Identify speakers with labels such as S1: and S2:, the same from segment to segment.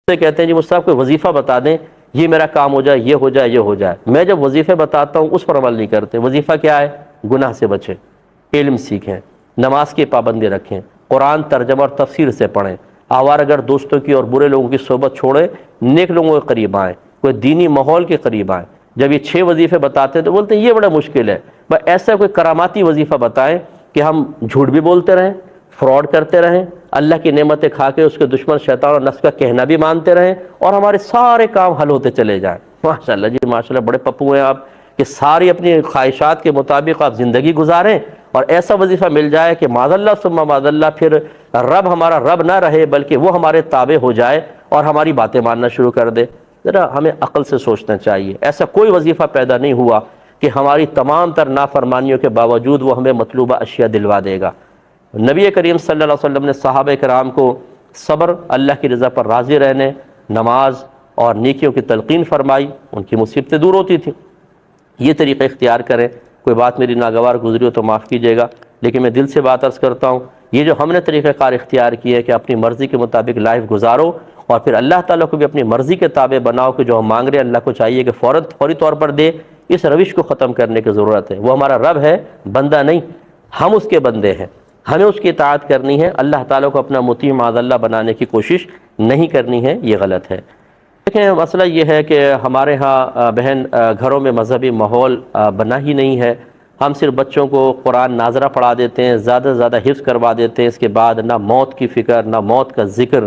S1: سے کہتے ہیں جی مجھ سے آپ کوئی وظیفہ بتا دیں، یہ میرا کام ہو جائے، یہ ہو جائے، یہ ہو جائے۔ میں جب وظیفے بتاتا ہوں اس پر عمل نہیں کرتے۔ وظیفہ کیا ہے؟ گناہ سے بچیں، علم سیکھیں، نماز کی پابندی رکھیں، قرآن ترجمہ اور تفسیر سے پڑھیں، آوارگر دوستوں کی اور برے لوگوں کی صحبت چھوڑیں، نیک لوگوں کے قریب آئیں، کوئی دینی ماحول کے قریب آئیں۔ جب یہ 6 وظیفے بتاتے ہیں تو بولتے ہیں یہ بڑا مشکل ہے، بس ایسا کوئی کراماتی وظیفہ بتائیں کہ ہم جھوٹ بھی بولتے رہیں، فراڈ کرتے رہیں، اللہ کی نعمتیں کھا کے اس کے دشمن شیطان اور نفس کا کہنا بھی مانتے رہیں، اور ہمارے سارے کام حل ہوتے چلے جائیں۔ ماشاءاللہ جی ماشاءاللہ، بڑے پپو ہیں آپ کہ ساری اپنی خواہشات کے مطابق آپ زندگی گزاریں، اور ایسا وظیفہ مل جائے کہ معاذ اللہ ثم معاذ اللہ پھر رب ہمارا رب نہ رہے بلکہ وہ ہمارے تابع ہو جائے اور ہماری باتیں ماننا شروع کر دے۔ ذرا ہمیں عقل سے سوچنا چاہیے۔ ایسا کوئی وظیفہ پیدا نہیں ہوا کہ ہماری تمام تر نافرمانیوں کے باوجود وہ ہمیں مطلوبہ اشیاء دلوا دے گا۔ نبی کریم صلی اللہ علیہ وسلم نے صحابہ کرام کو صبر، اللہ کی رضا پر راضی رہنے، نماز اور نیکیوں کی تلقین فرمائی، ان کی مصیبتیں دور ہوتی تھیں۔ یہ طریقہ اختیار کریں۔ کوئی بات میری ناگوار گزری ہو تو معاف کیجیے گا، لیکن میں دل سے بات عرض کرتا ہوں، یہ جو ہم نے طریقہ کار اختیار کیا ہے کہ اپنی مرضی کے مطابق لائف گزارو، اور پھر اللہ تعالیٰ کو بھی اپنی مرضی کے تابع بناؤ کہ جو ہم مانگ رہے ہیں اللہ کو چاہیے کہ فوری طور پر دے، اس روش کو ختم کرنے کی ضرورت ہے۔ وہ ہمارا رب ہے، بندہ نہیں، ہم اس کے بندے ہیں، ہمیں اس کی اطاعت کرنی ہے۔ اللہ تعالیٰ کو اپنا مطیع معاذ اللہ بنانے کی کوشش نہیں کرنی ہے، یہ غلط ہے۔ دیکھیں مسئلہ یہ ہے کہ ہمارے ہاں بہن گھروں میں مذہبی ماحول بنا ہی نہیں ہے۔ ہم صرف بچوں کو قرآن ناظرہ پڑھا دیتے ہیں، زیادہ سے زیادہ حفظ کروا دیتے ہیں، اس کے بعد نہ موت کی فکر، نہ موت کا ذکر،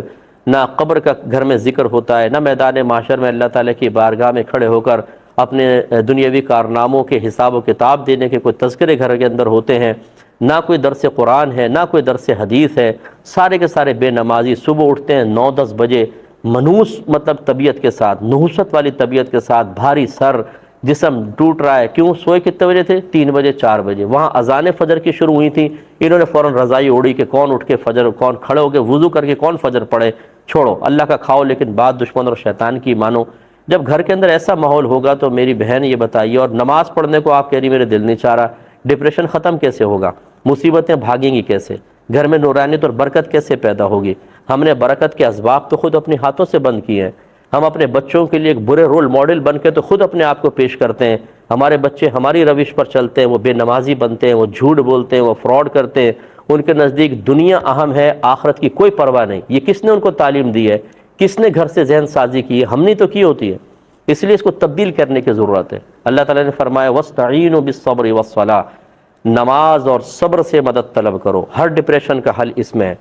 S1: نہ قبر کا گھر میں ذکر ہوتا ہے، نہ میدان محشر میں اللہ تعالیٰ کی بارگاہ میں کھڑے ہو کر اپنے دنیاوی کارناموں کے حساب و کتاب دینے کے کوئی تذکرے گھر کے اندر ہوتے ہیں، نہ کوئی درس قرآن ہے، نہ کوئی درس حدیث ہے۔ سارے کے سارے بے نمازی صبح اٹھتے ہیں 9-10 بجے، منوس مطلب طبیعت کے ساتھ، نحوست والی طبیعت کے ساتھ، بھاری سر، جسم ٹوٹ رہا ہے۔ کیوں؟ سوئے کتنے بجے تھے؟ 3 بجے 4 بجے، وہاں اذان فجر کی شروع ہوئی تھی، انہوں نے فوراً رضائی اوڑی کہ کون اٹھ کے فجر، کون کھڑے ہو کے وضو کر کے کون فجر پڑھے۔ چھوڑو، اللہ کا کھاؤ لیکن بات دشمن اور شیطان کی مانو۔ جب گھر کے اندر ایسا ماحول ہوگا تو میری بہن یہ بتائیے، اور نماز پڑھنے کو آپ کہہ رہی میرے دل نہیں چاہ رہا، ڈپریشن ختم کیسے ہوگا؟ مصیبتیں بھاگیں گی کیسے؟ گھر میں نورانیت اور برکت کیسے پیدا ہوگی؟ ہم نے برکت کے اسباب تو خود اپنے ہاتھوں سے بند کیے ہیں۔ ہم اپنے بچوں کے لیے ایک برے رول ماڈل بن کے تو خود اپنے آپ کو پیش کرتے ہیں۔ ہمارے بچے ہماری روش پر چلتے ہیں، وہ بے نمازی بنتے ہیں، وہ جھوٹ بولتے ہیں، وہ فراڈ کرتے ہیں، ان کے نزدیک دنیا اہم ہے، آخرت کی کوئی پرواہ نہیں۔ یہ کس نے ان کو تعلیم دی ہے؟ کس نے گھر سے ذہن سازی کی ہے؟ ہم نے تو کی ہوتی ہے۔ اس لیے اس کو تبدیل کرنے کی ضرورت ہے۔ اللہ تعالیٰ نے فرمایا وَاسْتَعِینُوا بِالصَّبْرِ وَالصَّلَاةِ، نماز اور صبر سے مدد طلب کرو۔ ہر ڈپریشن کا حل اس میں ہے۔